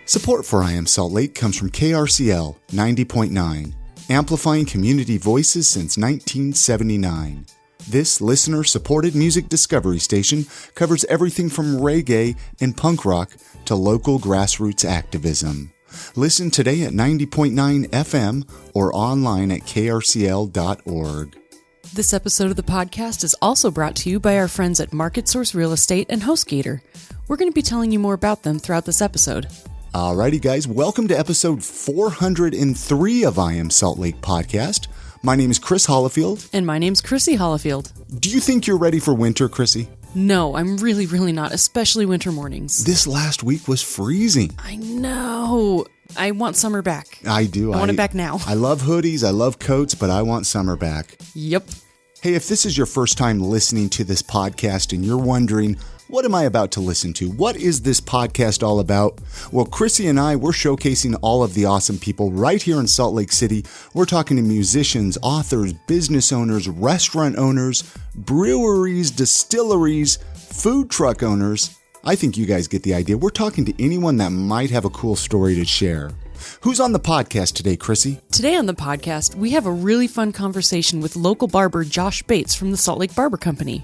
Support for I Am Salt Lake comes from KRCL 90.9, amplifying community voices since 1979. This listener-supported music discovery station covers everything from reggae and punk rock to local grassroots activism. Listen today at 90.9 FM or online at krcl.org. This episode of the podcast is also brought to you by our friends at Market Source Real Estate and HostGator. We're going to be telling you more about them throughout this episode. Alrighty, guys, welcome to episode 403 of I Am Salt Lake podcast. My name is Chris Hollifield. And my name's Chrissy Hollifield. Do you think you're ready for winter, Chrissy? No, I'm really not, especially winter mornings. This last week was freezing. I know. I want summer back. I do. I want it back now. I love hoodies, I love coats, but I want summer back. Yep. Hey, if this is your first time listening to this podcast and you're wondering, what am I about to listen to? What is this podcast all about? Well, Chrissy and I, we're showcasing all of the awesome people right here in Salt Lake City. We're talking to musicians, authors, business owners, restaurant owners, breweries, distilleries, food truck owners. I think you guys get the idea. We're talking to anyone that might have a cool story to share. Who's on the podcast today, Chrissy? Today on the podcast, we have a really fun conversation with local barber Josh Bates from the Salt Lake Barber Company.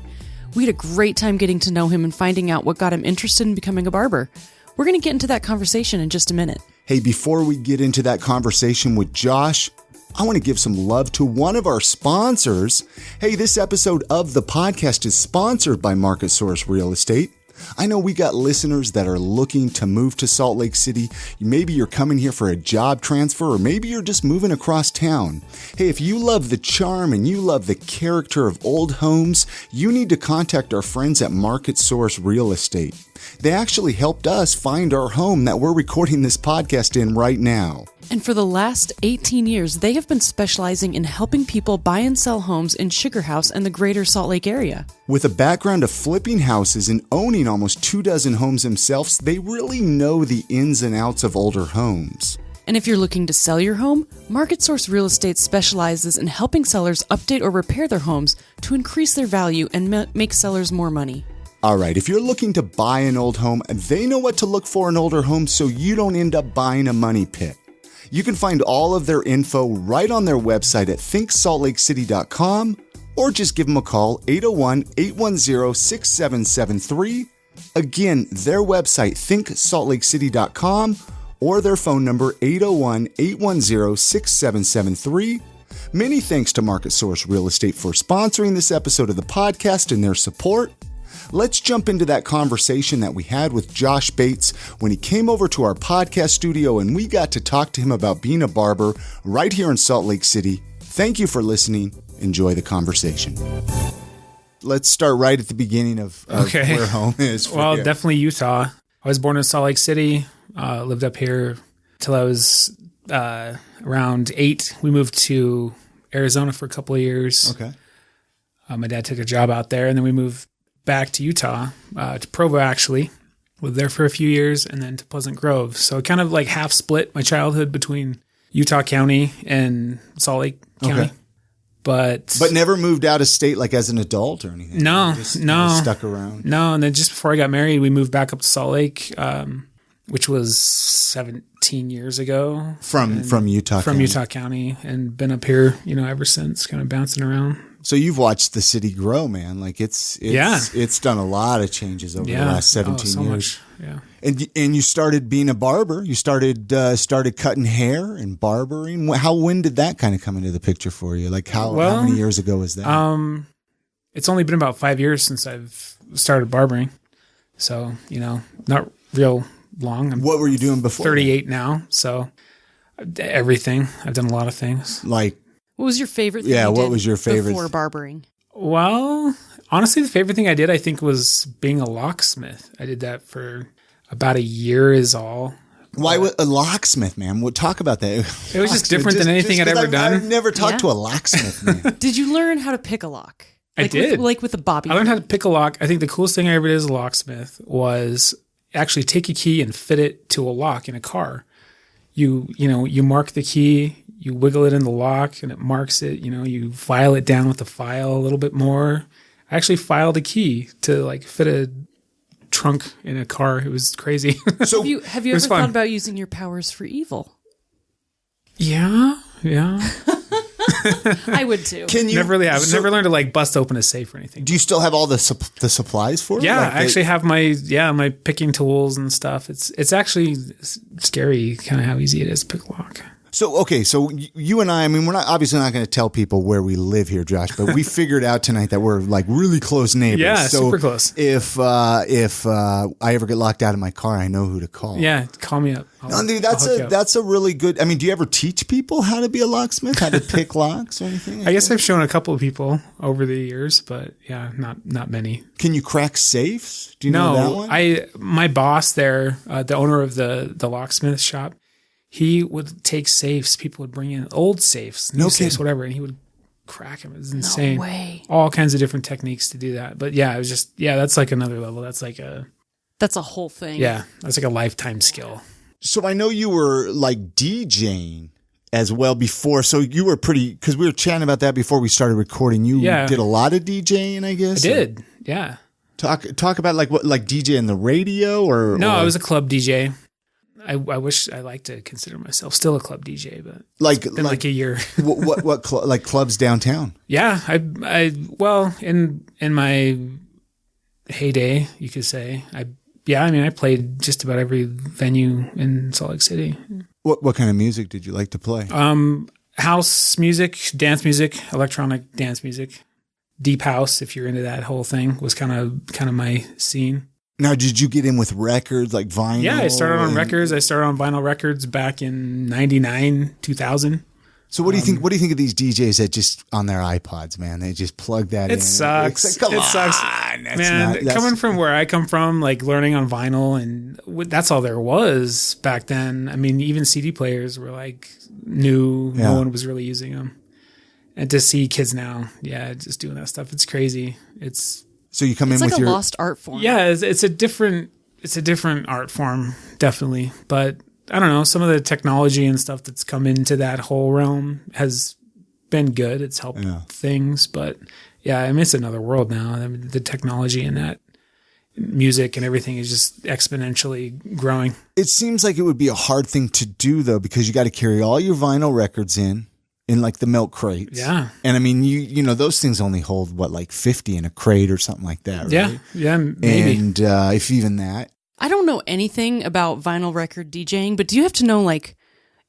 We had a great time getting to know him and finding out what got him interested in becoming a barber. We're going to get into that conversation in just a minute. Hey, before we get into that conversation with Josh, I want to give some love to one of our sponsors. Hey, this episode of the podcast is sponsored by Market Source Real Estate. I know we got listeners that are looking to move to Salt Lake City. Maybe you're coming here for a job transfer, or maybe you're just moving across town. Hey, if you love the charm and you love the character of old homes, you need to contact our friends at Market Source Real Estate. They actually helped us find our home that we're recording this podcast in right now. And for the last 18 years, they have been specializing in helping people buy and sell homes in Sugar House and the greater Salt Lake area. With a background of flipping houses and owning almost 24 homes themselves, they really know the ins and outs of older homes. And if you're looking to sell your home, Market Source Real Estate specializes in helping sellers update or repair their homes to increase their value and make sellers more money. All right, if you're looking to buy an old home, they know what to look for in older homes so you don't end up buying a money pit. You can find all of their info right on their website at thinksaltlakecity.com or just give them a call, 801-810-6773. Again, their website, thinksaltlakecity.com, or their phone number, 801-810-6773. Many thanks to Market Source Real Estate for sponsoring this episode of the podcast and their support. Let's jump into that conversation that we had with Josh Bates when he came over to our podcast studio and we got to talk to him about being a barber right here in Salt Lake City. Thank you for listening. Enjoy the conversation. Let's start right at the beginning of where home is. Well, definitely Utah. I was born in Salt Lake City, lived up here till I was around 8. We moved to Arizona for a couple of years. Okay. My dad took a job out there, and then we moved back to Utah, to Provo actually. Lived there for a few years, and then to Pleasant Grove. So kind of like half split my childhood between Utah County and Salt Lake County. Okay. But never moved out of state like as an adult or anything? No, just stuck around? No, and then just before I got married, we moved back up to Salt Lake, which was 17 years ago. From Utah County? From Utah County, and been up here, ever since, kind of bouncing around. So you've watched the city grow, man. Like it's done a lot of changes over the last 17 years. Much. Yeah. And you started being a barber. You started cutting hair and barbering. When did that kind of come into the picture for you? Like how many years ago was that? It's only been about 5 years since I've started barbering. So, not real long. What were you doing before? 38 now. So everything. I've done a lot of things. Like, what was your favorite thing what was your favorite before barbering? Well, honestly, the favorite thing I did, I think, was being a locksmith. I did that for about a year is all. Why a locksmith, man? We'll talk about that. It was just different than anything I'd ever done. I've never talked to a locksmith, man. Did you learn how to pick a lock? I did. With a bobby. I learned how to pick a lock. I think the coolest thing I ever did as a locksmith was actually take a key and fit it to a lock in a car. You mark the key, you wiggle it in the lock and it marks it. You file it down with the file a little bit more. I actually filed a key to like fit a trunk in a car. It was crazy. So have you ever thought about using your powers for evil? Yeah. I would too. Never learned to like bust open a safe or anything. Do you still have all the supplies for it? Yeah, I actually have my picking tools and stuff. It's actually scary kind of how easy it is to pick a lock. So you and I mean, we're obviously not going to tell people where we live here, Josh, but we figured out tonight that we're like really close neighbors. Yeah, so super close. If I ever get locked out of my car, I know who to call. Yeah, call me up. Dude, that's a really good. I mean, do you ever teach people how to be a locksmith, how to pick locks or anything? I guess I've shown a couple of people over the years, but yeah, not many. Can you crack safes? Do you know that one? My boss there, the owner of the locksmith shop, he would take safes. People would bring in old safes, new safes, whatever, and he would crack them. It was insane. No way. All kinds of different techniques to do that. But yeah, it was just, that's like another level. That's a whole thing. Yeah, that's like a lifetime skill. So I know you were like DJing as well before. So you were because we were chatting about that before we started recording. You did a lot of DJing, I guess? I did, yeah. Talk about like what, like DJing the radio or? No, I was a club DJ. I wish I like to consider myself still a club DJ, but it's been like a year. what like clubs downtown? Yeah, in my heyday, you could say. I played just about every venue in Salt Lake City. What kind of music did you like to play? House music, dance music, electronic dance music, deep house. If you're into that whole thing, was kind of my scene. Now, did you get in with records like vinyl? Yeah, I started on records. I started on vinyl records back in 99, 2000. So what do you think? What do you think of these DJs that just on their iPods, man? They just plug that in. It sucks. It sucks, man. Coming from where I come from, like learning on vinyl, and that's all there was back then. I mean, even CD players were like new. Yeah. No one was really using them. And to see kids now, just doing that stuff, it's crazy. So you come in like with a lost art form. Yeah, it's a different art form, definitely. But I don't know, some of the technology and stuff that's come into that whole realm has been good. It's helped things, but I mean, it's another world now. I mean, the technology and that music and everything is just exponentially growing. It seems like it would be a hard thing to do though, because you got to carry all your vinyl records in like the milk crates. Yeah. And I mean, you know, those things only hold 50 in a crate or something like that, right? Yeah, maybe. And if even that. I don't know anything about vinyl record DJing, but do you have to know like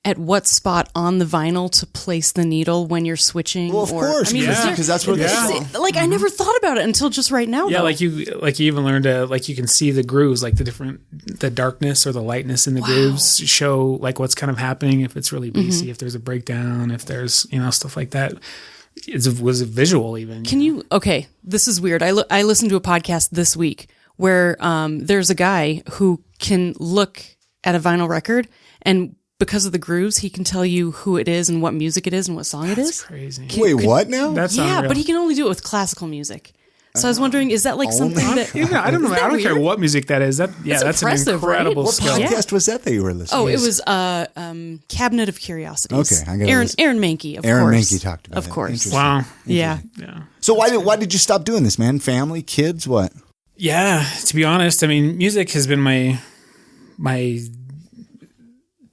at what spot on the vinyl to place the needle when you're switching? Well, of course, I mean, because that's where like I never thought about it until just right now. Yeah, though. like you even learned to you can see the grooves, like the darkness or the lightness in the grooves show like what's kind of happening, if it's really bassy, if there's a breakdown, if there's stuff like that. It was a visual even. Can you? Okay, this is weird. I listened to a podcast this week where there's a guy who can look at a vinyl record and because of the grooves, he can tell you who it is and what music it is and what song it is. That's crazy. Wait, what now? That's unreal. But he can only do it with classical music. So I was wondering, is that like something that... I don't know. I don't care what music that is. That's an incredible skill. What podcast was that you were listening to? Oh, it was Cabinet of Curiosities. Okay. Aaron Mahnke, of course. Aaron Mahnke talked about it. Of course. Wow. Yeah. So why did you stop doing this, man? Family, kids, what? Yeah, to be honest, I mean, music has been my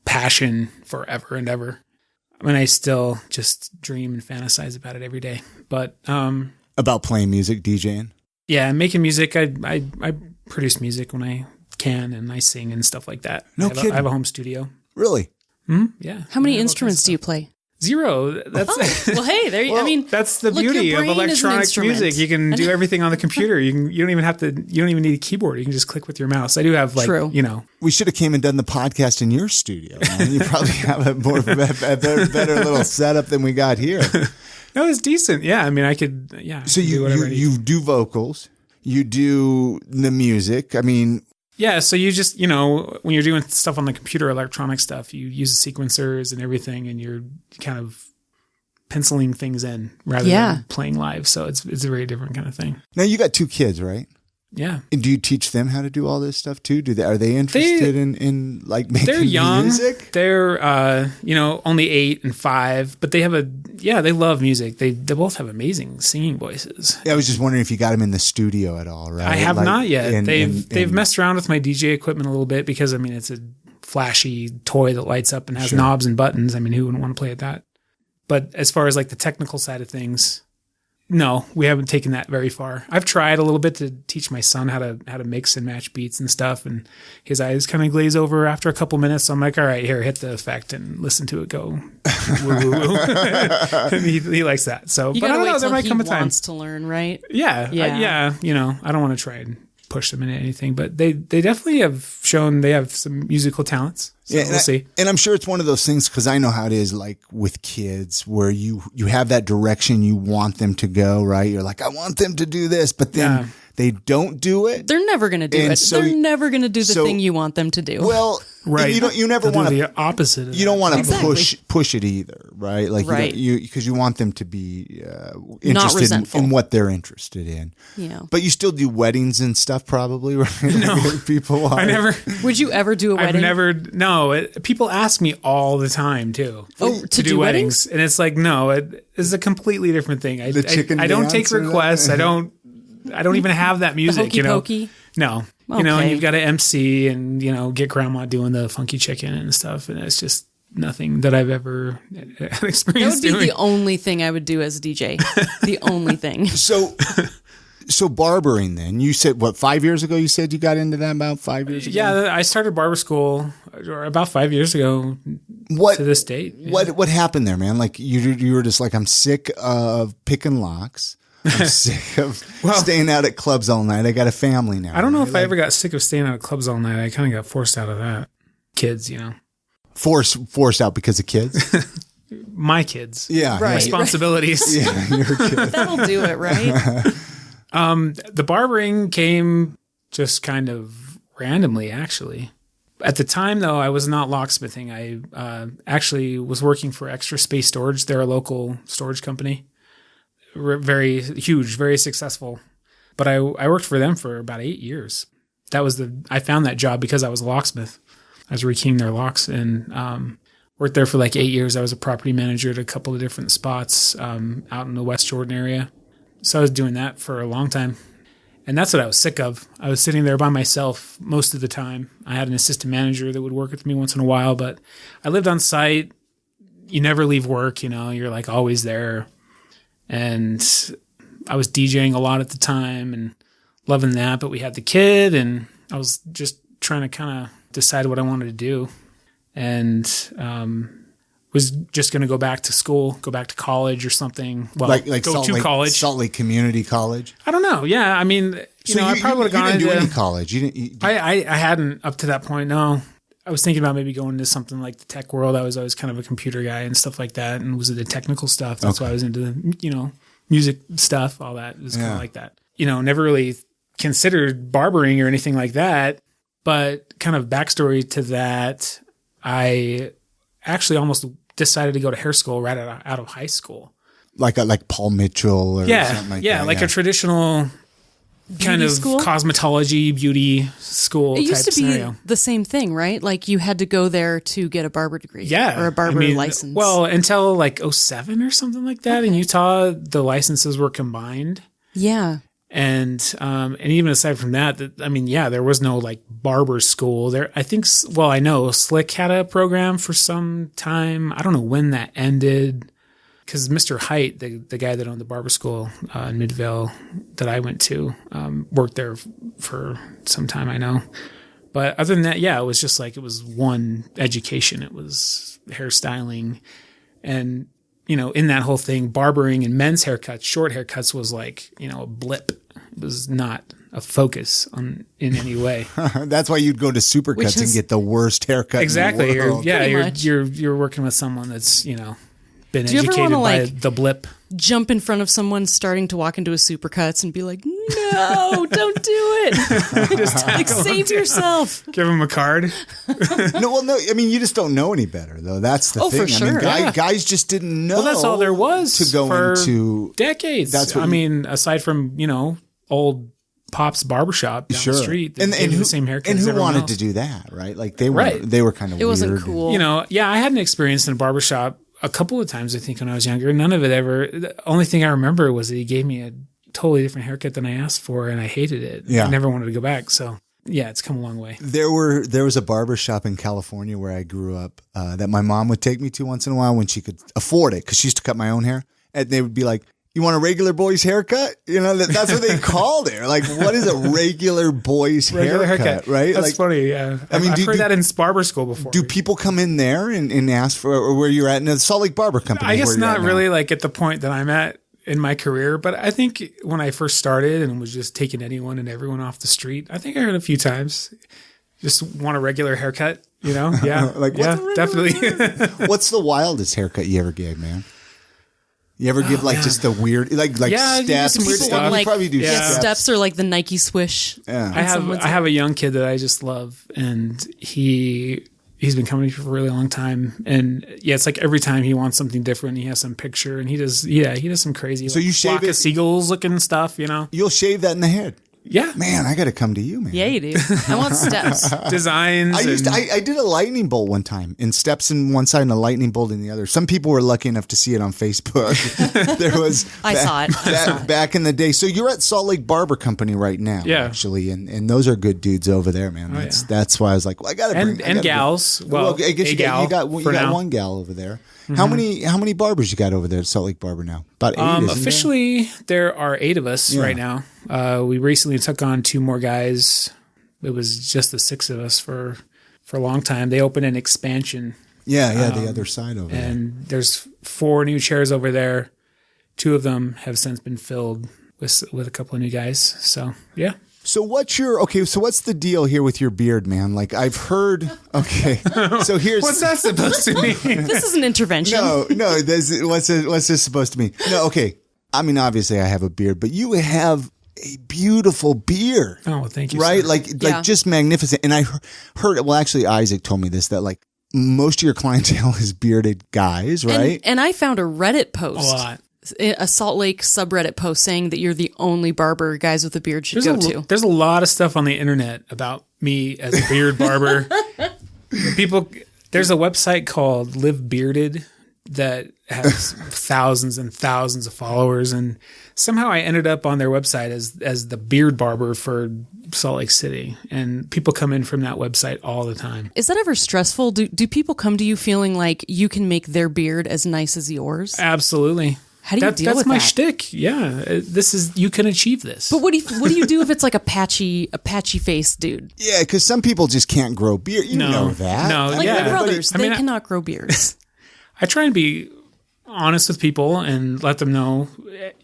passion forever and ever. I mean, I still just dream and fantasize about it every day. But about playing music, DJing. Yeah, making music. I produce music when I can, and I sing and stuff like that. No kidding. I have a home studio. Really? Yeah. How many instruments do you play? Zero. That's well, hey, there you. I mean, that's the beauty of electronic music. You can do everything on the computer. You don't even need a keyboard. You can just click with your mouse. I do have We should have came and done the podcast in your studio. Man. You probably have a better little setup than we got here. No, it's decent. Yeah, I mean, I could. Yeah. So you do vocals. You do the music. I mean. Yeah, so you just, when you're doing stuff on the computer, electronic stuff, you use the sequencers and everything, and you're kind of penciling things in rather than playing live. So it's a very different kind of thing. Now, you got 2 kids, right? Yeah. And do you teach them how to do all this stuff too? Are they interested in like making they're young. music? They're only 8 and 5, but they love music. They both have amazing singing voices. Yeah, I was just wondering if you got them in the studio at all, right? I have not yet. They've messed around with my DJ equipment a little bit because it's a flashy toy that lights up and has knobs and buttons. Who wouldn't want to play with that? But as far as like the technical side of things, no, we haven't taken that very far. I've tried a little bit to teach my son how to mix and match beats and stuff, and his eyes kind of glaze over after a couple minutes. So I'm like, all right, here, hit the effect and listen to it go. Woo, woo, woo. And he likes that. So, You but I gotta don't wait know. There till might he come a time. wants to learn, right? Yeah. I don't want to try and push them into anything, but they definitely have shown they have some musical talents. So we'll see. And I'm sure it's one of those things, because I know how it is, like with kids, where you have that direction you want them to go, right? You're like, I want them to do this, but then they don't do it. They're never going to do it. So They're never going to do the thing you want them to do. Well, right. You never want to the opposite. Of you don't want to Exactly. push it either, right? Like Right. because you want them to be Not interested resentful. in what they're interested in. Yeah. But you still do weddings and stuff, probably, right? No. People are. I never. Would you ever do a I've wedding? never. No, people ask me all the time too. Oh, to do weddings? and it's like no, it is a completely different thing. I don't dance take and that? requests. I don't even have that music. hokey pokey? No, Okay. and you've got to MC and get grandma doing the funky chicken and stuff, and it's just nothing that I've ever That experienced would be doing. the only thing I would do as a DJ. The only thing. So barbering then, you said, 5 years ago you said you got into that, about 5 years ago? Yeah, I started barber school about 5 years ago to this date. Yeah. What happened there, man? Like you were just like, I'm sick of picking locks. I'm sick of staying out at clubs all night. I got a family now. I don't know if I ever got sick of staying out at clubs all night. I kind of got forced out of that. Kids, Forced out because of kids? My kids. Yeah. Right. Responsibilities. Yeah, you're a kid. That'll do it, right? The barbering came just kind of randomly, actually. At the time, though, I was not locksmithing. I actually was working for Extra Space Storage. They're a local storage company. Very huge, very successful. But I worked for them for about 8 years. I found that job because I was a locksmith. I was rekeying their locks and worked there for like 8 years. I was a property manager at a couple of different spots out in the West Jordan area. So I was doing that for a long time. And that's what I was sick of. I was sitting there by myself most of the time. I had an assistant manager that would work with me once in a while, but I lived on site. You never leave work, you're like always there. And I was DJing a lot at the time and loving that, but we had the kid and I was just trying to kind of decide what I wanted to do. And was just going to go back to school, go back to college or something. Well, like go to college. Salt Lake Community College. I don't know. Yeah, I mean, I probably would have gone You didn't do into any college. You didn't. I hadn't up to that point. No, I was thinking about maybe going into something like the tech world. I was always kind of a computer guy and stuff like that, and was into technical stuff. That's why I was into the music stuff. All that it was kind of like that. Never really considered barbering or anything like that. But kind of backstory to that, I actually almost decided to go to hair school right out of high school. Like Paul Mitchell or something like that. Like a traditional kind of school? Cosmetology, beauty school It used type to be scenario. the same thing, right? Like you had to go there to get a barber degree. Yeah. Or a barber license. Well, until like 2007 or something like that. In Utah, the licenses were combined. Yeah. And even aside from that, there was no like barber school there. I know Slick had a program for some time. I don't know when that ended because Mr. Height, the guy that owned the barber school in Midvale that I went to, worked there for some time, I know. But other than that, it was just like, it was one education. It was hairstyling and, in that whole thing, barbering and men's haircuts, short haircuts was like, a blip. It was not a focus in any way. That's why you'd go to Supercuts and get the worst haircut. Exactly. In the world. You're working with someone that's, been Do you ever educated wanna, by the blip. Jump in front of someone starting to walk into a Supercuts and be like, no, don't do it. Like, save yourself. Give him a card. No. I mean, you just don't know any better, though. That's the thing. For sure. I mean, guys just didn't know. Well, that's all there was to go for into decades. That's what aside from, old Pop's barbershop down the street. And gave who, the same haircut and as who everyone wanted else. to do that, right? Like they were, Right. they were kind of It weird. wasn't cool. You know, I had an experience in a barbershop a couple of times, I think, when I was younger. None of it ever, the only thing I remember was that he gave me a totally different haircut than I asked for, and I hated it. Yeah. I never wanted to go back. So yeah, it's come a long way. There was a barber shop in California where I grew up that my mom would take me to once in a while when she could afford it, because she used to cut my own hair, and they would be like, "You want a regular boy's haircut?" You know, that's what they called it. Like, what is a regular boy's haircut? Right? That's like, funny. Yeah, I've heard that in barber school before. Do people come in there and ask for where you're at in the Salt Lake Barber Company? I guess not really like at the point that I'm at in my career, but I think when I first started and was just taking anyone and everyone off the street, I think I heard a few times, just want a regular haircut, you know? Yeah. Like, yeah, definitely. What's the wildest haircut you ever gave, man? You ever give just a weird, like Yeah, steps? some weird People stuff. would probably do Yeah. Steps are like the Nike swish. Yeah. I have a young kid that I just love, and he's been coming to me for a really long time. And yeah, it's like every time he wants something different, he has some picture, and he does some crazy, So you shave flock it- of seagulls looking stuff, you know? You'll shave that in the head. Yeah. Man, I got to come to you, man. Yeah, you do. I want steps. Designs. I did a lightning bolt one time, and steps in one side and a lightning bolt in the other. Some people were lucky enough to see it on Facebook. There was I saw it. back in the day. So you're at Salt Lake Barber Company right now, Yeah. actually, and those are good dudes over there, man. That's why I was like, well, I got to bring and gals. Well, I guess a you gal got for now. one gal over there. How many barbers you got over there at Salt Lake Barber now? About 8. isn't Officially, there are 8 of us right now. We recently took on 2 more guys. It was just the 6 of us for a long time. They opened an expansion. Yeah, the other side over there. And there's 4 new chairs over there. 2 of them have since been filled with a couple of new guys. So yeah. So what's the deal here with your beard, man? Like I've heard, so here's What's that supposed to mean? This is an intervention. No, what's this supposed to mean? No, okay. I mean, obviously I have a beard, but you have a beautiful beard. Oh, thank you. Right? Sir. Like just magnificent. And I heard, well, actually Isaac told me this, that like most of your clientele is bearded guys, right? And I found a Reddit A post. lot. A Salt Lake subreddit post saying that you're the only barber guys with a beard should go to. There's a lot of stuff on the internet about me as a beard barber. There's a website called Live Bearded that has thousands and thousands of followers, and somehow I ended up on their website as the beard barber for Salt Lake City, and people come in from that website all the time. Is that ever stressful? Do people come to you feeling like you can make their beard as nice as yours? Absolutely. How do you deal with That's my that? shtick. Yeah, you can achieve this. But what do you do if it's like a patchy face dude? Yeah, because some people just can't grow beard. You know that. No, Like yeah. my brothers, I mean, they cannot grow beards. I try and be honest with people and let them know,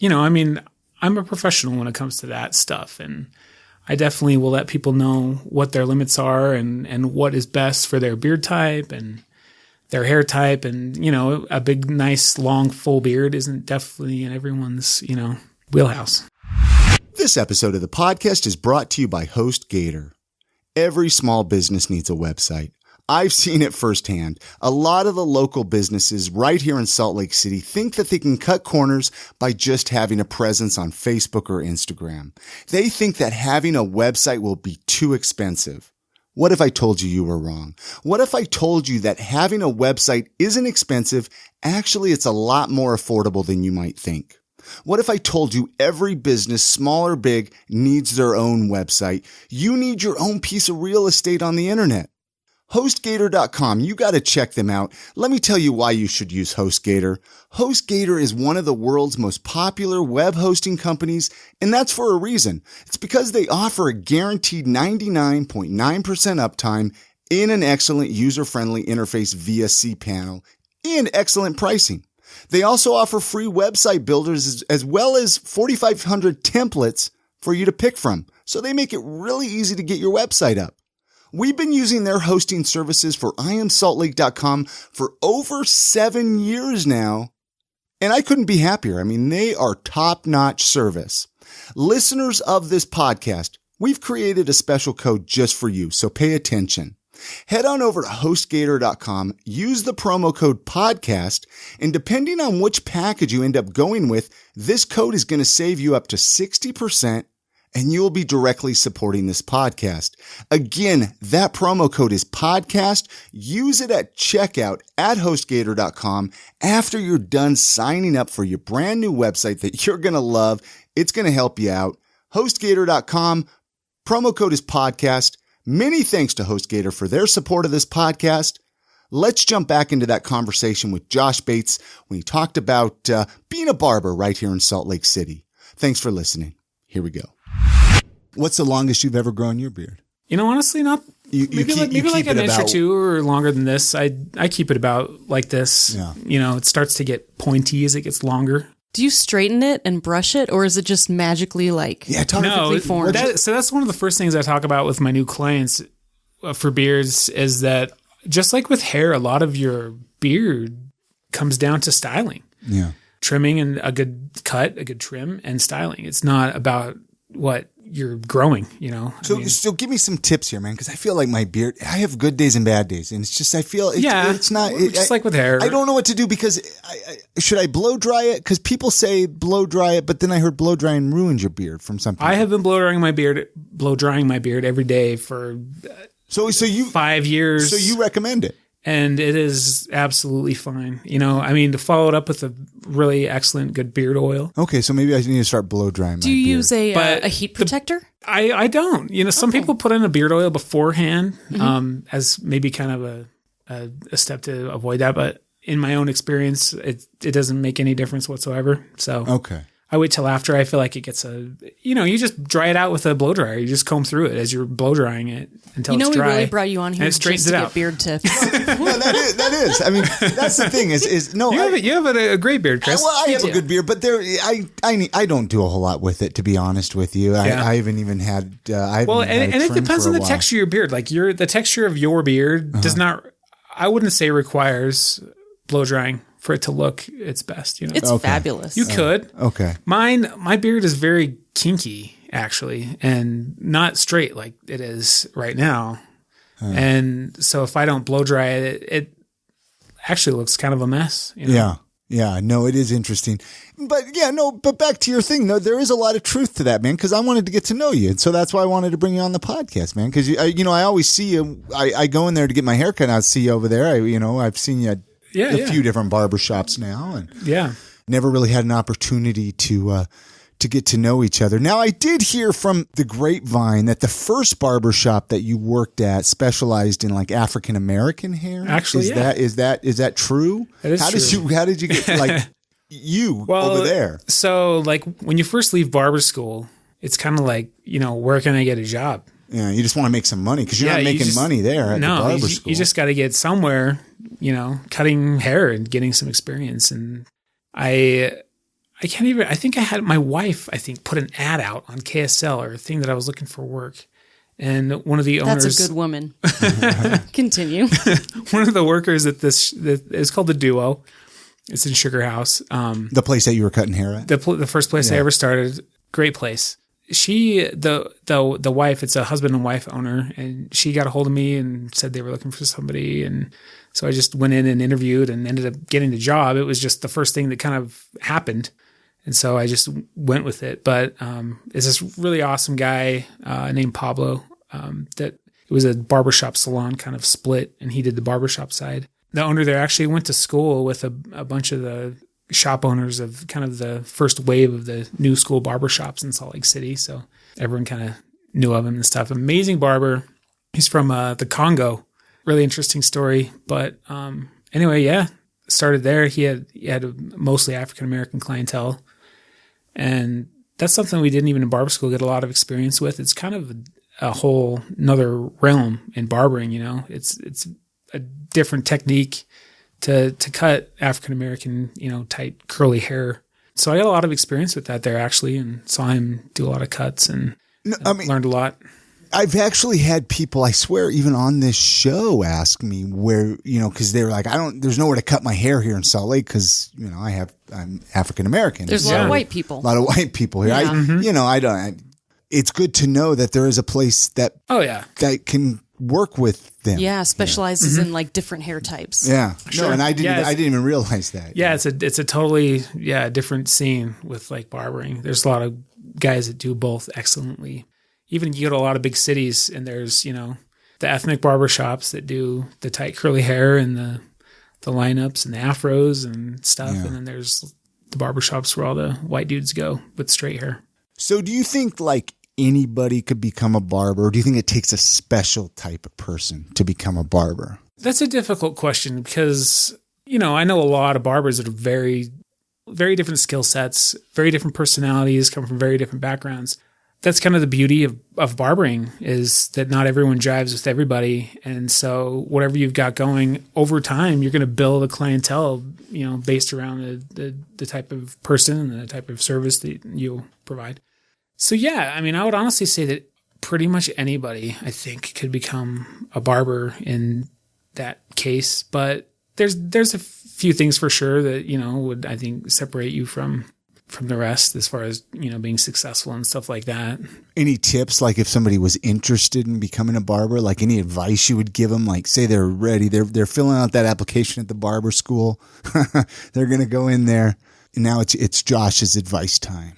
I mean, I'm a professional when it comes to that stuff. And I definitely will let people know what their limits are and what is best for their beard type and their hair type. And, a big, nice, long, full beard isn't definitely in everyone's, wheelhouse. This episode of the podcast is brought to you by HostGator. Every small business needs a website. I've seen it firsthand. A lot of the local businesses right here in Salt Lake City think that they can cut corners by just having a presence on Facebook or Instagram. They think that having a website will be too expensive. What if I told you were wrong? What if I told you that having a website isn't expensive? Actually, it's a lot more affordable than you might think. What if I told you every business, small or big, needs their own website? You need your own piece of real estate on the internet. HostGator.com. You got to check them out. Let me tell you why you should use HostGator. HostGator is one of the world's most popular web hosting companies, and that's for a reason. It's because they offer a guaranteed 99.9% uptime in an excellent user-friendly interface via cPanel and excellent pricing. They also offer free website builders as well as 4,500 templates for you to pick from, so they make it really easy to get your website up. We've been using their hosting services for IamSaltLake.com for over 7 years now, and I couldn't be happier. I mean, they are top-notch service. Listeners of this podcast, we've created a special code just for you, so pay attention. Head on over to HostGator.com, use the promo code podcast, and depending on which package you end up going with, this code is going to save you up to 60%, and you'll be directly supporting this podcast. Again, that promo code is podcast. Use it at checkout at HostGator.com after you're done signing up for your brand new website that you're going to love. It's going to help you out. HostGator.com. Promo code is podcast. Many thanks to HostGator for their support of this podcast. Let's jump back into that conversation with Josh Bates when he talked about being a barber right here in Salt Lake City. Thanks for listening. Here we go. What's the longest you've ever grown your beard? Honestly, not maybe like an inch or two or longer than this. I keep it about like this. Yeah. It starts to get pointy as it gets longer. Do you straighten it and brush it, or is it just magically perfectly formed? So that's one of the first things I talk about with my new clients for beards is that just like with hair, a lot of your beard comes down to styling. Yeah. Trimming and a good cut, a good trim, and styling. It's not about what you're growing, So give me some tips here, man, because I feel like my beard, I have good days and bad days, and it's just, I feel it's not. Just like with hair. I don't know what to do because should I blow dry it? Because people say blow dry it, but then I heard blow drying ruins your beard from some people. I have been blow drying my beard every day for so you 5 years. So you recommend it? And it is absolutely fine. To follow it up with a really excellent, good beard oil. Okay, so maybe I need to start blow drying my beard. Do you use a heat protector? I don't. Some people put in a beard oil beforehand as maybe kind of a step to avoid that. But in my own experience, it doesn't make any difference whatsoever. So okay. I wait till after I feel like it gets you just dry it out with a blow dryer. You just comb through it as you're blow drying it until it's dry. We really brought you on here just to get beard tips. No, that is. I mean, that's the thing is no. You have a great beard, Chris. I have a good beard, but I don't do a whole lot with it, to be honest with you. I haven't even had. And it depends on the texture of your beard. Like the texture of your beard does not. I wouldn't say requires blow drying for it to look its best. It's fabulous. You could. Okay. My beard is very kinky, actually, and not straight like it is right now. And so if I don't blow dry it, it actually looks kind of a mess. Yeah. Yeah. No, it is interesting. But but back to your thing, though, there is a lot of truth to that, man, because I wanted to get to know you. And so that's why I wanted to bring you on the podcast, man, because, I always see you. I go in there to get my haircut and I see you over there. I've seen you a few different barbershops now, and never really had an opportunity to get to know each other. Now, I did hear from the grapevine that the first barbershop that you worked at specialized in like African American hair. Actually, is that true? That is true. How did you get over there? So like when you first leave barber school, it's kind of like, where can I get a job? Yeah, you just want to make some money because you're not making money there at the barber school. You just got to get somewhere, cutting hair and getting some experience. And I think I had my wife, put an ad out on KSL or a thing that I was looking for work. And one of the owners. That's a good woman. Continue. One of the workers at it's called The Duo. It's in Sugar House. The place that you were cutting hair at? The first place I ever started. Great place. The wife, it's a husband and wife owner, and she got a hold of me and said they were looking for somebody. And so I just went in and interviewed and ended up getting the job. It was just the first thing that kind of happened. And so I just went with it. But it's this really awesome guy named Pablo that it was a barbershop salon kind of split, and he did the barbershop side. The owner there actually went to school with a bunch of the shop owners of kind of the first wave of the new school barbershops in Salt Lake City. So everyone kind of knew of him and stuff. Amazing barber. He's from the Congo. Really interesting story. But anyway, started there. He had a mostly African-American clientele. And that's something we didn't even in barber school get a lot of experience with. It's kind of a whole another realm in barbering, It's a different technique to cut African-American, tight curly hair. So I got a lot of experience with that there actually, and saw him do a lot of cuts and learned a lot. I've actually had people, I swear, even on this show ask me where, cause they're like, there's nowhere to cut my hair here in Salt Lake. Cause, I'm African-American. There's a lot of white people. A lot of white people here. Yeah. It's good to know that there is a place that, that can work with them. Yeah. Specializes in like different hair types. Yeah. Sure. No, and I didn't even realize that. Yeah. It's a totally, different scene with like barbering. There's a lot of guys that do both excellently. Even you go to a lot of big cities and there's, the ethnic barber shops that do the tight curly hair and the lineups and the afros and stuff. Yeah. And then there's the barber shops where all the white dudes go with straight hair. So do you think like anybody could become a barber? Or do you think it takes a special type of person to become a barber? That's a difficult question because, I know a lot of barbers that are very, very different skill sets, very different personalities, come from very different backgrounds. That's kind of the beauty of barbering is that not everyone jives with everybody. And so whatever you've got going over time, you're going to build a clientele, based around the type of person and the type of service that you provide. So, yeah, I would honestly say that pretty much anybody, I think, could become a barber in that case. But there's a few things for sure that, would, I think, separate you from the rest as far as, being successful and stuff like that. Any tips, like if somebody was interested in becoming a barber, like any advice you would give them? Like say they're ready, they're filling out that application at the barber school. They're going to go in there. And now it's Josh's advice time.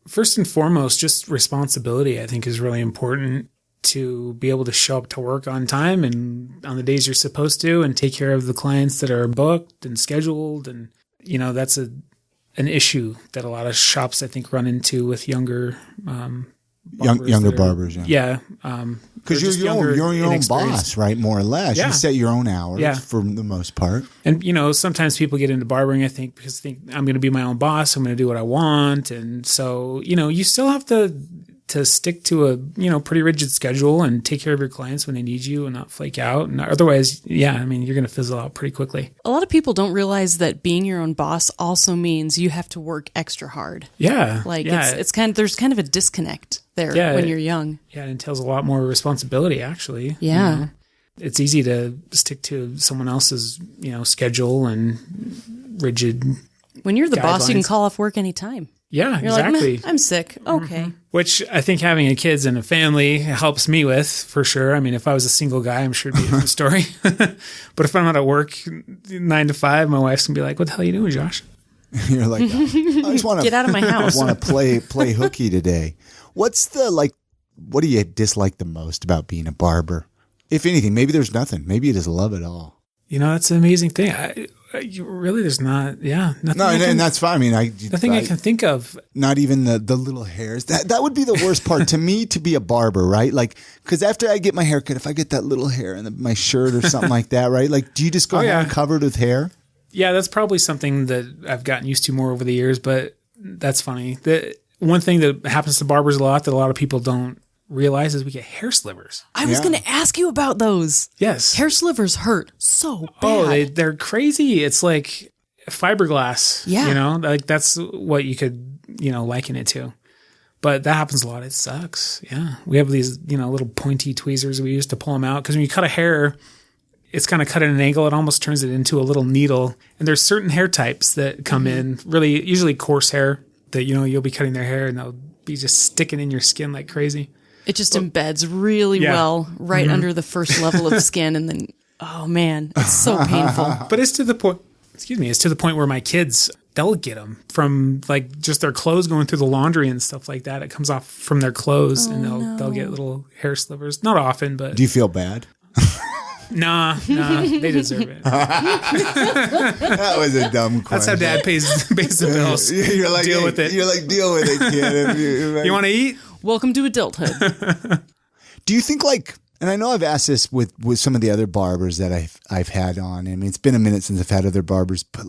First and foremost, just responsibility, I think, is really important to be able to show up to work on time and on the days you're supposed to and take care of the clients that are booked and scheduled. And, that's an issue that a lot of shops, I think, run into with younger barbers. Yeah. Because you're your own boss, right? More or less. Yeah. You set your own hours for the most part. And, sometimes people get into barbering, I think, because they think I'm going to be my own boss. I'm going to do what I want. And so, you still have to stick to a, pretty rigid schedule and take care of your clients when they need you and not flake out. And otherwise, you're going to fizzle out pretty quickly. A lot of people don't realize that being your own boss also means you have to work extra hard. Yeah. It's there's kind of a disconnect there when you're young. Yeah. It entails a lot more responsibility, actually. Yeah. It's easy to stick to someone else's, schedule and rigid when you're the guidelines. Boss, you can call off work anytime. Yeah, You're exactly. Like, I'm sick. Okay. Mm-hmm. Which I think having a kids and a family helps me with, for sure. If I was a single guy, I'm sure it'd be a different story. But if I'm not at work 9 to 5, my wife's going to be like, what the hell are you doing, Josh? You're like, I just want to get out of my house. I want to play hooky today. What do you dislike the most about being a barber? If anything, maybe there's nothing. Maybe you just love it all. That's an amazing thing. There's not, nothing. No, and that's fine. Nothing I can think of. Not even the little hairs. That would be the worst part to me, to be a barber, right? Like, because after I get my hair cut, if I get that little hair in my shirt or something like that, right? Like, do you just go home covered with hair? Yeah, that's probably something that I've gotten used to more over the years, but that's funny. The one thing that happens to barbers a lot that a lot of people don't realize is we get hair slivers. I was going to ask you about those. Yes. Hair slivers hurt so bad. Oh, they're crazy. It's like fiberglass. Yeah. That's what you could, liken it to. But that happens a lot. It sucks. Yeah. We have these, little pointy tweezers we use to pull them out. Because when you cut a hair, it's kind of cut at an angle. It almost turns it into a little needle. And there's certain hair types that come in, really, usually coarse hair, that, you'll be cutting their hair and they'll be just sticking in your skin like crazy. It just embeds really well right under the first level of skin. And then, oh man, it's so painful. But it's to the point, it's to the point where my kids, they'll get them from like just their clothes going through the laundry and stuff like that. It comes off from their clothes and they'll get little hair slivers. Not often, but. Do you feel bad? Nah, they deserve it. That was a dumb question. That's how Dad pays the bills. You're like, deal with it. You're like, deal with it, kid. You want to eat? Welcome to adulthood. Do you think and I know I've asked this with some of the other barbers that I've had on. It's been a minute since I've had other barbers, but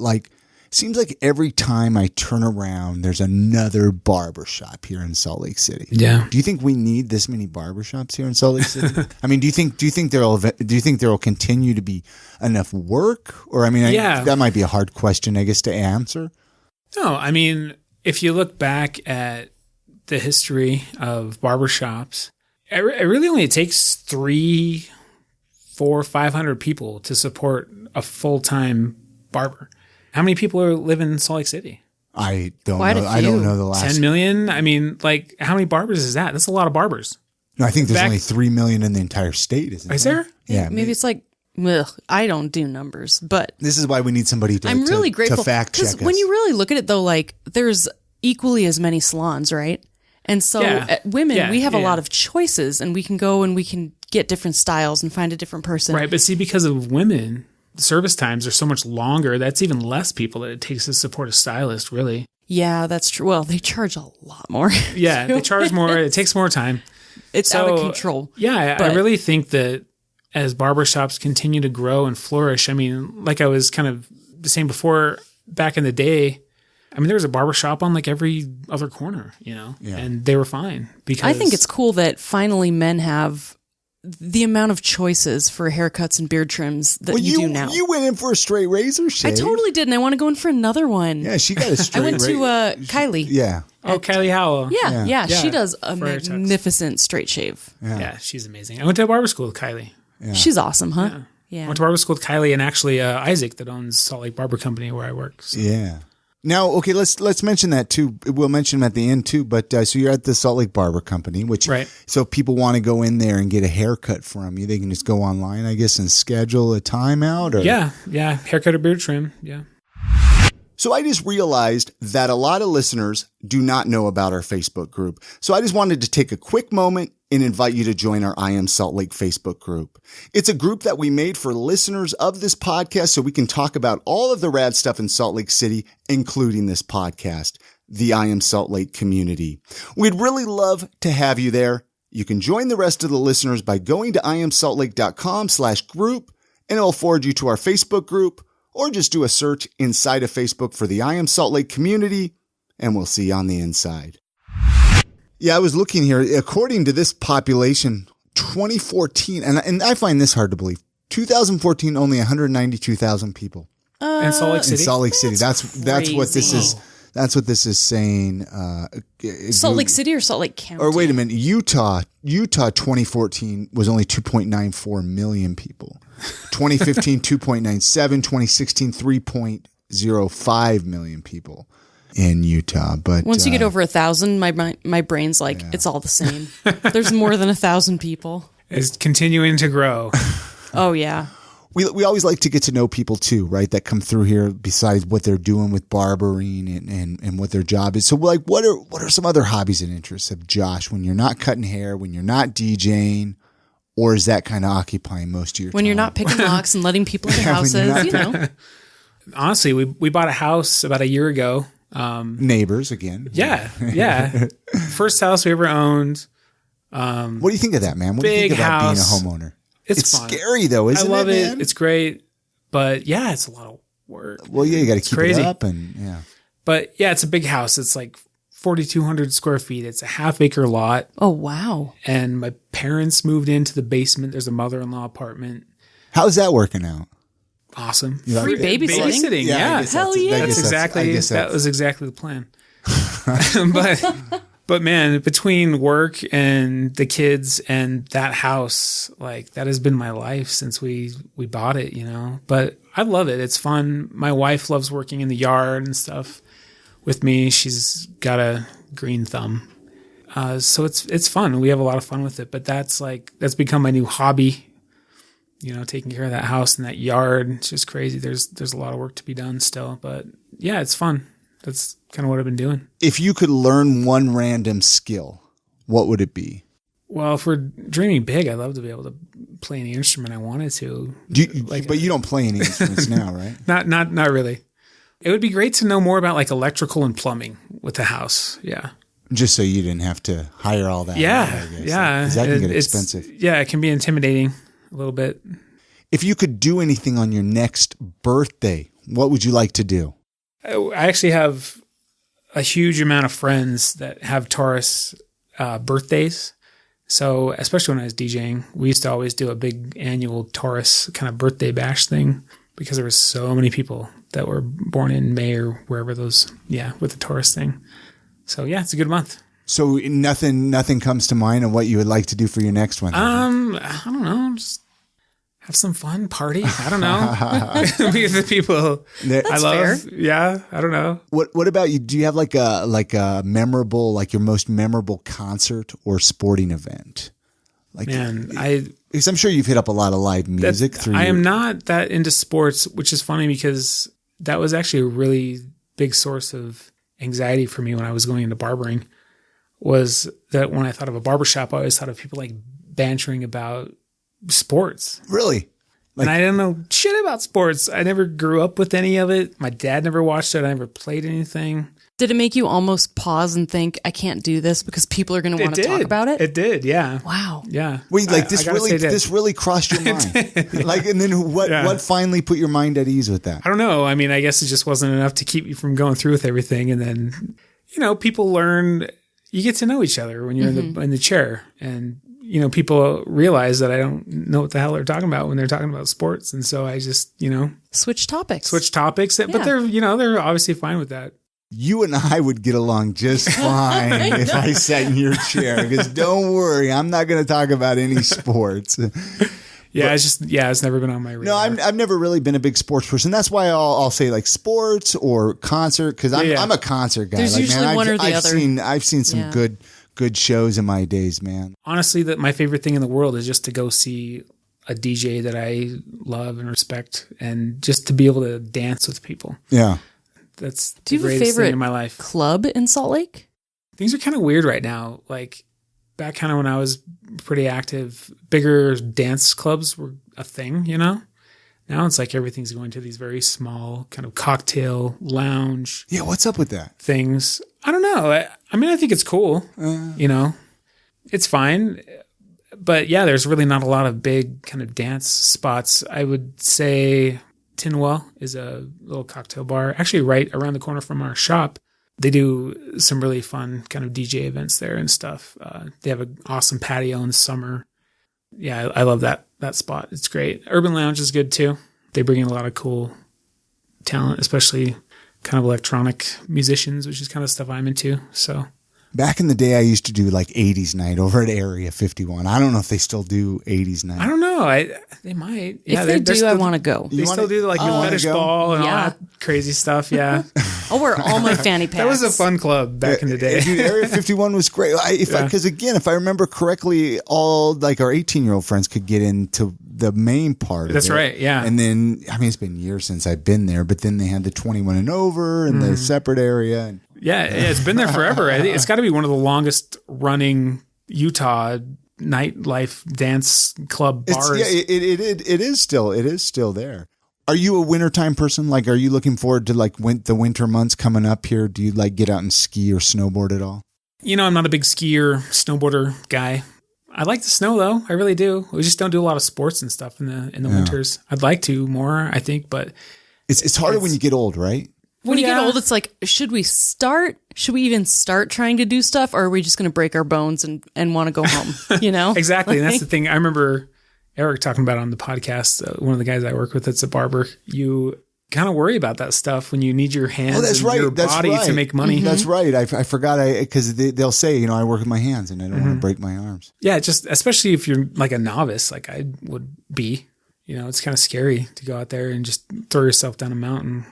seems like every time I turn around, there's another barber shop here in Salt Lake City. Yeah. Do you think we need this many barber shops here in Salt Lake City? Do you think there will continue to be enough work? Or that might be a hard question, I guess, to answer. No, if you look back at the history of barbershops, it really only takes 300, 400, 500 people to support a full-time barber. How many people live in Salt Lake City? I don't know. I don't know the last. 10 million? How many barbers is that? That's a lot of barbers. No, I think there's only 3 million in the entire state, isn't there? Is there? Yeah. Maybe it's like, I don't do numbers, but. This is why we need somebody I'm really grateful to fact check us. Because when you really look at it, though, there's equally as many salons, right? And so women, we have a lot of choices, and we can go and we can get different styles and find a different person. Right. But see, because of women, service times are so much longer. That's even less people that it takes to support a stylist, really. Yeah, that's true. Well, they charge a lot more. Yeah, they charge more. It takes more time. It's out of control. Yeah, I really think that as barbershops continue to grow and flourish, I mean, like I was kind of saying before, back in the day, I mean, there was a barbershop on like every other corner, and they were fine. Because I think it's cool that finally men have the amount of choices for haircuts and beard trims that you do now. You went in for a straight razor shave. I totally did, and I want to go in for another one. Yeah, she got a straight I went to Kylie. Yeah. Oh, Kylie Howell. Yeah, she does a magnificent straight shave. Yeah, she's amazing. I went to a barber school with Kylie. Yeah. She's awesome, huh? Yeah. I went to barber school with Kylie and actually Isaac that owns Salt Lake Barber Company where I work. So. Yeah. Now, okay, let's mention that too. We'll mention them at the end too. But so you're at the Salt Lake Barber Company, which so if people want to go in there and get a haircut from you, they can just go online, I guess, and schedule a timeout. Or yeah, haircut or beard trim, yeah. So I just realized that a lot of listeners do not know about our Facebook group. So I just wanted to take a quick moment and invite you to join our I Am Salt Lake Facebook group. It's a group that we made for listeners of this podcast so we can talk about all of the rad stuff in Salt Lake City, including this podcast, the I Am Salt Lake community. We'd really love to have you there. You can join the rest of the listeners by going to iamsaltlake.com/group, and it'll forward you to our Facebook group, or just do a search inside of Facebook for the I Am Salt Lake community, and we'll see you on the inside. Yeah, I was looking here. According to this population, 2014, and I find this hard to believe, 2014, only 192,000 people. In Salt Lake City? In Salt Lake City. That's what this is. That's what this is saying. Salt Lake City or Salt Lake County? Or wait a minute. Utah 2014 was only 2.94 million people. 2015, 2.97. 2016, 3.05 million people in Utah. But once you get over 1,000, my brain's like, it's all the same. There's more than 1,000 people. It's continuing to grow. Oh, yeah. We always like to get to know people too, right? That come through here besides what they're doing with barbering and what their job is. So like, what are some other hobbies and interests of Josh when you're not cutting hair, when you're not DJing, or is that kind of occupying most of your time? When you're not picking locks and letting people in their houses, Honestly, we bought a house about a year ago. Neighbors again. Yeah. First house we ever owned. What do you think of that, man? What do you think about being a homeowner? It's fun. Scary though, isn't it? I love it. Man? It's great, but yeah, it's a lot of work. Well, yeah, you got to keep it up, and But yeah, it's a big house. It's like 4,200 square feet. It's a half-acre lot. Oh wow! And my parents moved into the basement. There's a mother-in-law apartment. How's that working out? Awesome. Free babysitting. Yeah. Hell yeah. That was exactly the plan. But man, between work and the kids and that house, like that has been my life since we bought it, But I love it. It's fun. My wife loves working in the yard and stuff with me. She's got a green thumb. So it's fun. We have a lot of fun with it, but that's become my new hobby. Taking care of that house and that yard. It's just crazy. There's a lot of work to be done still, but yeah, it's fun. That's kind of what I've been doing. If you could learn one random skill, what would it be? Well, if we're dreaming big, I'd love to be able to play any instrument I wanted to. But you don't play any instruments now, right? Not really. It would be great to know more about like electrical and plumbing with the house. Yeah. Just so you didn't have to hire all that. Yeah. I guess. Yeah. Because that can get expensive. Yeah. It can be intimidating a little bit. If you could do anything on your next birthday, what would you like to do? I actually have a huge amount of friends that have Taurus birthdays. So especially when I was DJing, we used to always do a big annual Taurus kind of birthday bash thing because there were so many people that were born in May or wherever with the Taurus thing. So yeah, it's a good month. So nothing comes to mind of what you would like to do for your next one? I don't know. Just have some fun, party. I don't know. Be with the people I love. Fair. Yeah, I don't know. What about you? Do you have like a memorable, like your most memorable concert or sporting event? Because I'm sure you've hit up a lot of live music. I am not that into sports, which is funny because that was actually a really big source of anxiety for me when I was going into barbering. was that when I thought of a barbershop, I always thought of people like bantering about sports. Really? And I don't know shit about sports. I never grew up with any of it. My dad never watched it. I never played anything. Did it make you almost pause and think, I can't do this because people are going to want to talk about it? It did, yeah. Wow. Yeah. Wait, like this really crossed your mind. Like, and then what finally put your mind at ease with that? I don't know. I mean, I guess it just wasn't enough to keep you from going through with everything. And then, people learn, you get to know each other when you're in the chair. And, people realize that I don't know what the hell they're talking about when they're talking about sports. And so I just, switch topics. But they're obviously fine with that. You and I would get along just fine if I sat in your chair. Because don't worry, I'm not going to talk about any sports. It's never been on my radar. No, I've never really been a big sports person. That's why I'll say like sports or concert, because I'm a concert guy. There's usually one or the other. I've seen some good shows in my days, man. Honestly, my favorite thing in the world is just to go see a DJ that I love and respect, and just to be able to dance with people. Yeah. That's Do the you have a greatest favorite thing in my life. club in Salt Lake? Things are kind of weird right now. Like back kind of when I was pretty active, bigger dance clubs were a thing, Now it's like everything's going to these very small kind of cocktail lounge. Yeah, what's up with that? Things. I don't know. I think it's cool. It's fine. But yeah, there's really not a lot of big kind of dance spots. I would say Tinwell is a little cocktail bar, actually right around the corner from our shop. They do some really fun kind of DJ events there and stuff. They have an awesome patio in the summer. Yeah, I love that spot. It's great. Urban Lounge is good too. They bring in a lot of cool talent, especially kind of electronic musicians, which is kind of stuff I'm into. So back in the day, I used to do like 80s night over at Area 51. I don't know if they still do 80s night. I don't know. They might. If they do, I want to go. They still do like the fetish ball and all that crazy stuff. Yeah. I'll wear all my fanny packs. That was a fun club back in the day. Dude, Area 51 was great. Because again, if I remember correctly, all like our 18-year-old friends could get into the main part of it. That's right, yeah. And then, it's been years since I've been there, but then they had the 21 and over and the separate area. And yeah, it's been there forever. I think it's got to be one of the longest running Utah nightlife dance club bars. It is still there. Are you a wintertime person? Like, are you looking forward to like the winter months coming up here? Do you like get out and ski or snowboard at all? I'm not a big skier, snowboarder guy. I like the snow though. I really do. We just don't do a lot of sports and stuff in the winters. I'd like to more, I think, but it's harder when you get old, right? When you get old, it's like, should we even start trying to do stuff, or are we just going to break our bones and want to go home, Exactly. And that's the thing. I remember Eric talking about on the podcast, one of the guys I work with that's a barber, you kind of worry about that stuff when you need your hands and your body to make money. Mm-hmm. That's right. I forgot because they'll say, I work with my hands and I don't want to break my arms. Yeah, just especially if you're like a novice, like I would be, it's kind of scary to go out there and just throw yourself down a mountain.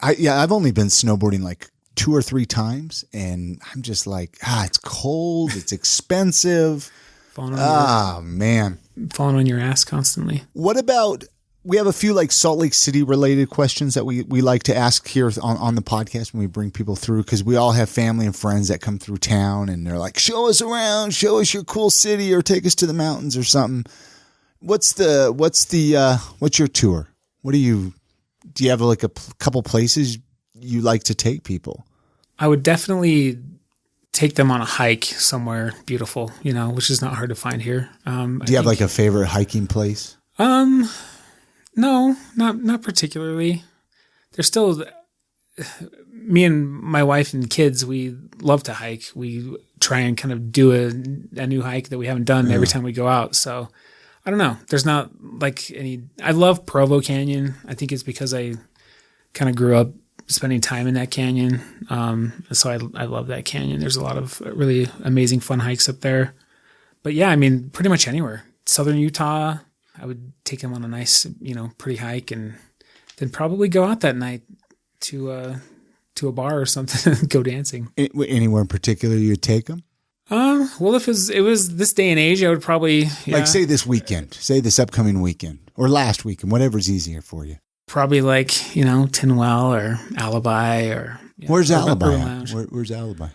I've only been snowboarding like 2 or 3 times, and I'm just like, it's cold, it's expensive. Falling on your ass constantly. What about, we have a few like Salt Lake City related questions that we like to ask here on the podcast when we bring people through, because we all have family and friends that come through town and they're like, show us around, show us your cool city, or take us to the mountains or something. What's your tour? Do you have like a couple places you like to take people? I would definitely take them on a hike somewhere beautiful, which is not hard to find here. Do you have like a favorite hiking place? No, not particularly. There's still, me and my wife and kids, we love to hike. We try and kind of do a new hike that we haven't done every time we go out. So I don't know. There's not like I love Provo Canyon. I think it's because I kind of grew up spending time in that canyon. So I love that canyon. There's a lot of really amazing fun hikes up there. But yeah, pretty much anywhere. Southern Utah, I would take them on a nice, pretty hike, and then probably go out that night to a bar or something and go dancing. Anywhere in particular you'd take them? Well, if it was this day and age, I would probably like say this upcoming weekend or last weekend, whatever's easier for you. Probably like Tinwell or Alibi or where's Alibi? Where's Alibi?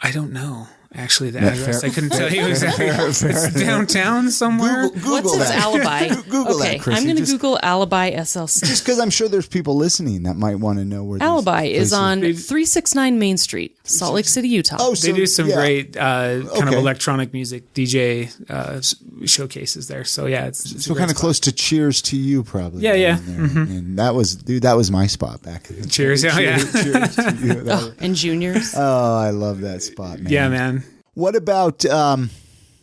I don't know. Actually, the address, I couldn't tell you exactly. It's downtown somewhere. Google What's his that. alibi? Google okay, that, Chrissy. I'm going to Just- Google alibi SLC. Just because I'm sure there's people listening that might want to know where these Alibi is places- on 369 Main Street, Salt Lake City, Utah. Oh, so, They do some yeah. great kind of Okay. electronic music DJ showcases there. So yeah, it's a So great kind of spot. close to Cheers to You, probably. Yeah, yeah. in there. And that was my spot back then. Cheers, yeah, yeah. Cheers to You. That was- And juniors. oh, I love that spot, man. Yeah, man. What about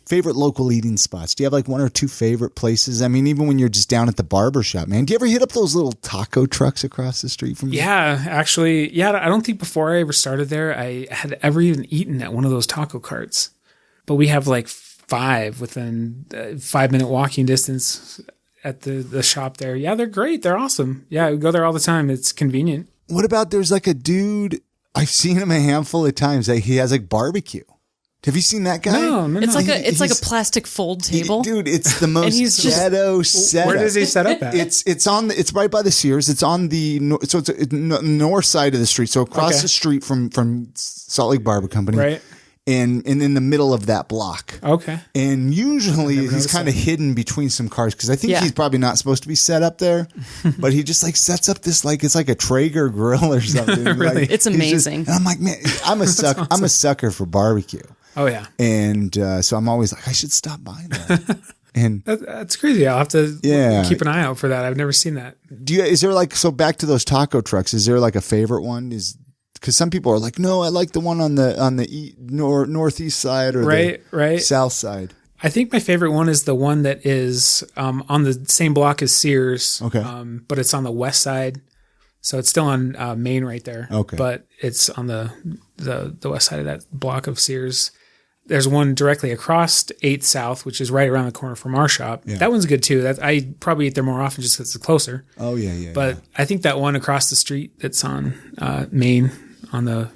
favorite local eating spots? Do you have like one or two favorite places? I mean, even when you're just down at the barber shop, man, do you ever hit up those little taco trucks across the street from you? Yeah, actually, I don't think before I ever started there, I had ever even eaten at one of those taco carts. But we have like 5 within 5-minute walking distance at the shop there. Yeah, they're great. They're awesome. Yeah, we go there all the time. It's convenient. What about there's like a dude, I've seen him a handful of times, that he has like barbecue. Have you seen that guy? No. It's like He- it's like a he's- plastic fold table. Dude, it's the most he's just- ghetto setup. Where does he set up at? It's right by the Sears. It's on the so it's north side of the street. So across Okay. the street from Salt Lake Barber Company, Right. And in the middle of that block. Okay. And usually he's noticed kind of hidden between some cars because I think Yeah. he's probably not supposed to be set up there, but he just like sets up this like it's like a Traeger grill or something. Really? Like, It's he's amazing. and I'm like, man, I'm a sucker. I'm a sucker for barbecue, Oh, yeah. and so I'm always like, I should stop by there. And That's crazy. I'll have to keep an eye out for that. I've never seen that. is there like, so back to those taco trucks, is there like a favorite one? Because some people are like, no, I like the one on the northeast side or the south side. I think my favorite one is the one that is on the same block as Sears. Okay. But it's on the west side. So it's still on Main right there. Okay. But it's on the west side of that block of Sears. There's one directly across 8th South, which is right around the corner from our shop. Yeah. That one's good too. I probably eat there more often just because it's closer. Oh, yeah. But I think that one across the street that's on Main on the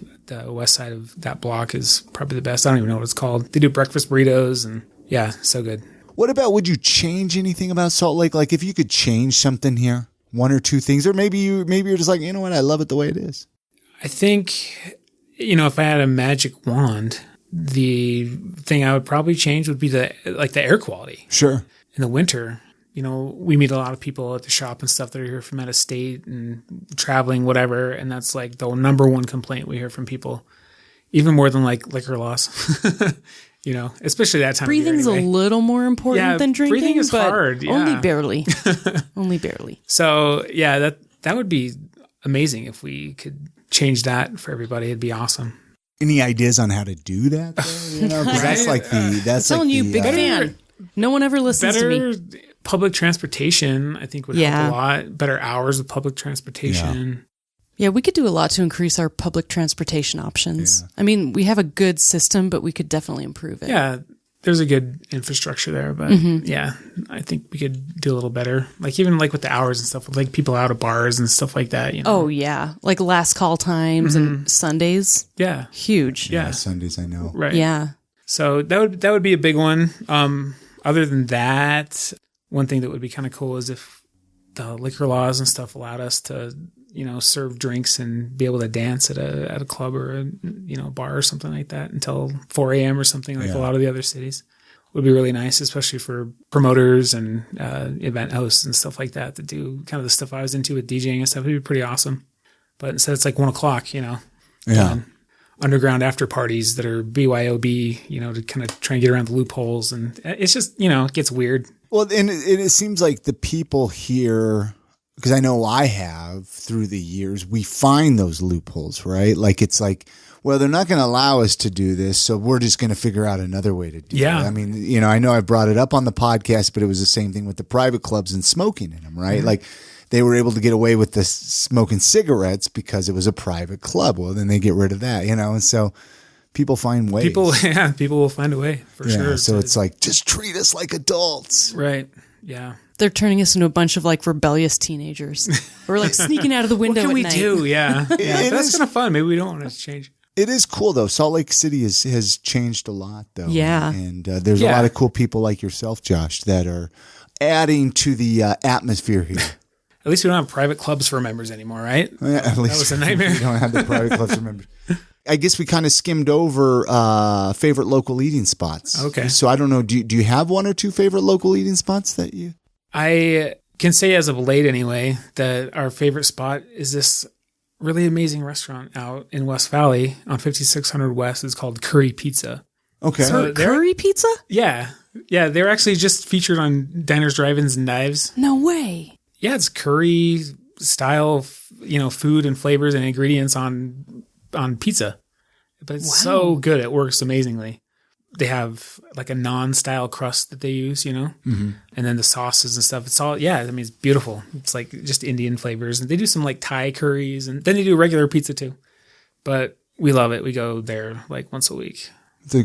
west side of that block is probably the best. I don't even know what it's called. They do breakfast burritos and yeah, so good. What about, would you change anything about Salt Lake? Like if you could change something here, one or two things, or maybe you're just like, you know what? I love it the way it is. I think, if I had a magic wand, the thing I would probably change would be the air quality. Sure. In the winter, we meet a lot of people at the shop and stuff that are here from out of state and traveling, whatever. And that's like the number one complaint we hear from people, even more than like liquor loss, especially that time Breathing's of year anyway. a little more important than drinking. Breathing is but hard. Yeah. Only barely. Only barely. So yeah, that would be amazing if we could change that for everybody. It'd be awesome. Any ideas on how to do that? Though? Because that's like that's I'm telling like you, the, big fan. No one ever listens to me. Better public transportation, I think, would help a lot. Better hours of public transportation. Yeah, we could do a lot to increase our public transportation options. Yeah. I mean, we have a good system, but we could definitely improve it. Yeah, there's a good infrastructure there, but yeah, I think we could do a little better. Like even like with the hours and stuff, with like people out of bars and stuff like that. Oh yeah, like last call times and Sundays. Yeah, Huge. yeah. Sundays, I know. Right. Yeah. So that would be a big one. Other than that, one thing that would be kind of cool is if the liquor laws and stuff allowed us to, serve drinks and be able to dance at a club or a bar or something like that until 4 a.m. or something like a lot of the other cities. Would be really nice, especially for promoters and event hosts and stuff like that do kind of the stuff I was into with DJing and stuff. It'd be pretty awesome. But instead it's like 1 o'clock, Yeah. underground after parties that are BYOB, to kind of try and get around the loopholes. And it's just, it gets weird. Well, and it seems like the people here, because I know I have through the years, we find those loopholes, right? Like it's like, well, they're not going to allow us to do this, so we're just going to figure out another way to do it. I mean, I know I brought it up on the podcast, but it was the same thing with the private clubs and smoking in them, right? Mm-hmm. Like they were able to get away with the smoking cigarettes because it was a private club. Well, then they get rid of that, and so people find ways. People will find a way for sure. So it's like, just treat us like adults. Right. Yeah. They're turning us into a bunch of like rebellious teenagers. We're like sneaking out of the window What can we at night. do? Yeah. That's is- kind of fun. Maybe we don't want to change. It is cool though. Salt Lake City has changed a lot though. Yeah. And there's a lot of cool people like yourself, Josh, that are adding to the atmosphere here. At least we don't have private clubs for members anymore, right? At least was a nightmare. We don't have the private clubs for members. I guess we kind of skimmed over favorite local eating spots. Okay. So I don't know. Do you have one or two favorite local eating spots that you? I can say as of late anyway that our favorite spot is this really amazing restaurant out in West Valley on 5600 West. It's called Curry Pizza. Okay. So Curry pizza? Yeah. Yeah. They're actually just featured on Diners, Drive-Ins, and Dives. No way. Yeah. It's curry style, food and flavors and ingredients on pizza. But it's so good. It works amazingly. They have like a non-style crust that they use, and then the sauces and stuff. It's all, it's beautiful. It's like just Indian flavors. And they do some like Thai curries, and then they do regular pizza too. But we love it. We go there like once a week. To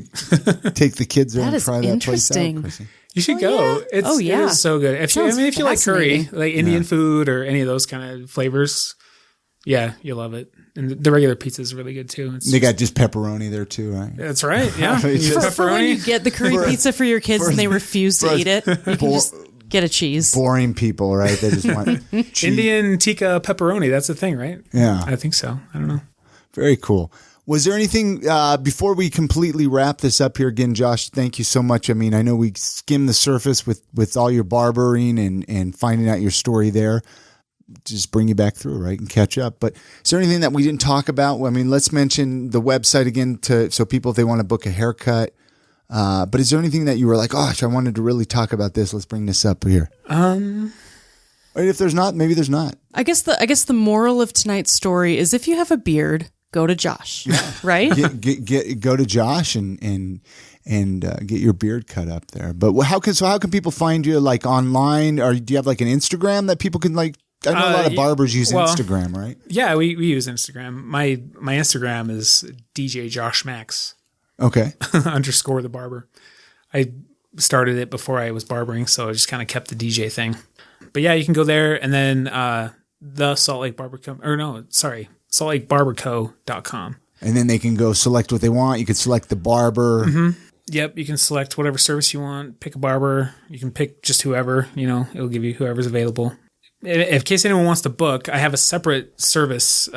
take the kids there That and is try that place out. interesting. Chrissy. You should go. Yeah. It is so good. If you like curry, like Indian food or any of those kind of flavors, yeah, you'll love it. And the regular pizza is really good too. They got just pepperoni there too, right? That's right. Yeah, For For when you get the curry pizza for your kids and they refuse to eat it, you can just get a cheese. Boring people, right? They just want cheese. Indian tikka pepperoni. That's the thing, right? Yeah. I think so. I don't know. Very cool. Was there anything, before we completely wrap this up here again, Josh, thank you so much. I mean, I know we skimmed the surface with all your barbering and finding out your story there. Just bring you back through, right, and catch up. But is there anything that we didn't talk about? I mean, let's mention the website again so people, if they want to book a haircut. But is there anything that you were like, gosh, I wanted to really talk about this. Let's bring this up here. Or if there's not, maybe there's not. I guess the moral of tonight's story is if you have a beard, go to Josh, right? Go to Josh and get your beard cut up there. But how can people find you, like, online? Or do you have like an Instagram that people can, like? I know a lot of barbers use Instagram, right? Yeah, we use Instagram. My Instagram is DJ Josh Max. Okay. _ the barber. I started it before I was barbering, so I just kind of kept the DJ thing. But yeah, you can go there, and then the Salt Lake Barber saltlakebarberco.com. And then they can go select what they want. You can select the barber. Mm-hmm. Yep, you can select whatever service you want. Pick a barber. You can pick just whoever. It'll give you whoever's available. In case anyone wants to book, I have a separate service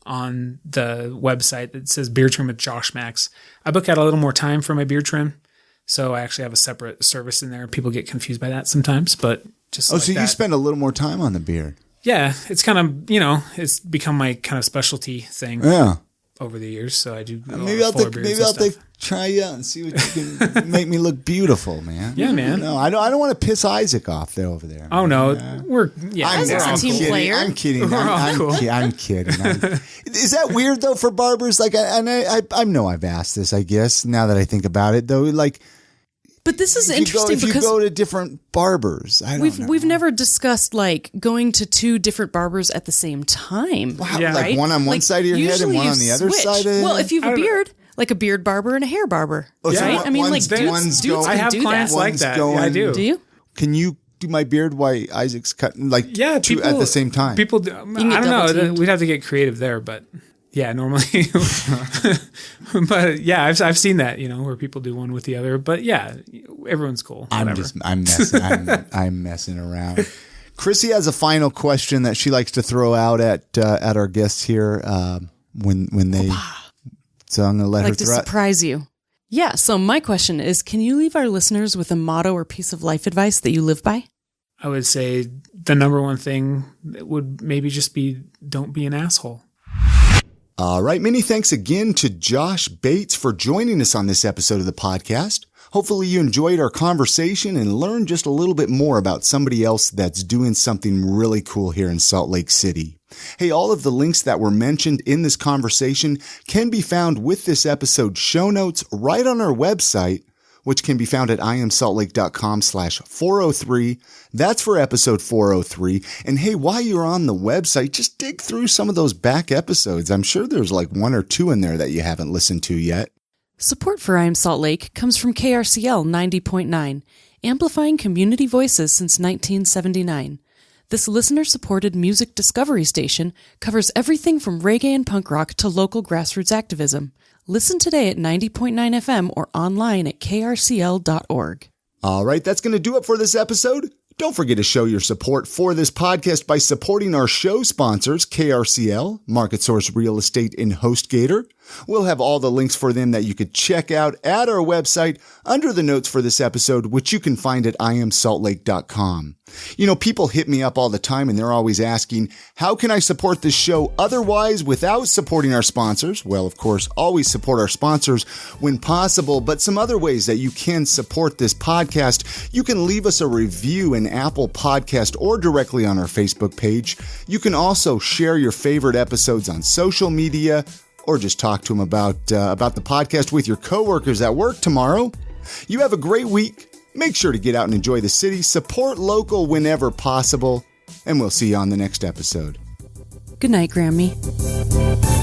on the website that says Beard Trim with Josh Max. I book out a little more time for my beard trim, so I actually have a separate service in there. People get confused by that sometimes, but just so you spend a little more time on the beard. Yeah, it's kind of it's become my kind of specialty thing. Yeah. Over the years, so I do. Maybe I'll try you out and see what you can make me look beautiful, man. Yeah, man. No, I don't want to piss Isaac off there over there. Oh no, we're Isaac's a team player. I'm kidding. I'm kidding. Is that weird though for barbers? Like, I know I've asked this. I guess now that I think about it, though, like. But this is interesting because you go to different barbers. We've never discussed like going to two different barbers at the same time. Wow, yeah. Like one on one side of your head and one on the other side of it? Well, if you have a beard, like a beard barber and a hair barber. Oh, right? Yeah. I mean, like dudes I have clients like that. Yeah, I do. Do you? Can you do my beard while Isaac's cutting two at the same time? People do. I don't know. We'd have to get creative there, but yeah, normally. But yeah, I've seen that, where people do one with the other. But yeah, everyone's cool. I'm messing around. Chrissy has a final question that she likes to throw out at our guests here when they. So I'm going to let her to surprise you. Yeah. So my question is, can you leave our listeners with a motto or piece of life advice that you live by? I would say the number one thing would maybe just be don't be an asshole. All right. Many thanks again to Josh Bates for joining us on this episode of the podcast. Hopefully you enjoyed our conversation and learned just a little bit more about somebody else that's doing something really cool here in Salt Lake City. Hey, all of the links that were mentioned in this conversation can be found with this episode's show notes right on our website, which can be found at iamsaltlake.com/403. That's for episode 403. And hey, while you're on the website, just dig through some of those back episodes. I'm sure there's like one or two in there that you haven't listened to yet. Support for I Am Salt Lake comes from KRCL 90.9, amplifying community voices since 1979. This listener-supported music discovery station covers everything from reggae and punk rock to local grassroots activism. Listen today at 90.9 FM or online at krcl.org. All right, that's going to do it for this episode. Don't forget to show your support for this podcast by supporting our show sponsors, KRCL, Market Source Real Estate, and HostGator. We'll have all the links for them that you could check out at our website under the notes for this episode, which you can find at iamsaltlake.com. People hit me up all the time and they're always asking, how can I support this show otherwise without supporting our sponsors? Well, of course, always support our sponsors when possible, but some other ways that you can support this podcast. You can leave us a review in Apple Podcast or directly on our Facebook page. You can also share your favorite episodes on social media or just talk to them about the podcast with your coworkers at work tomorrow. You have a great week. Make sure to get out and enjoy the city, support local whenever possible, and we'll see you on the next episode. Good night, Grammy.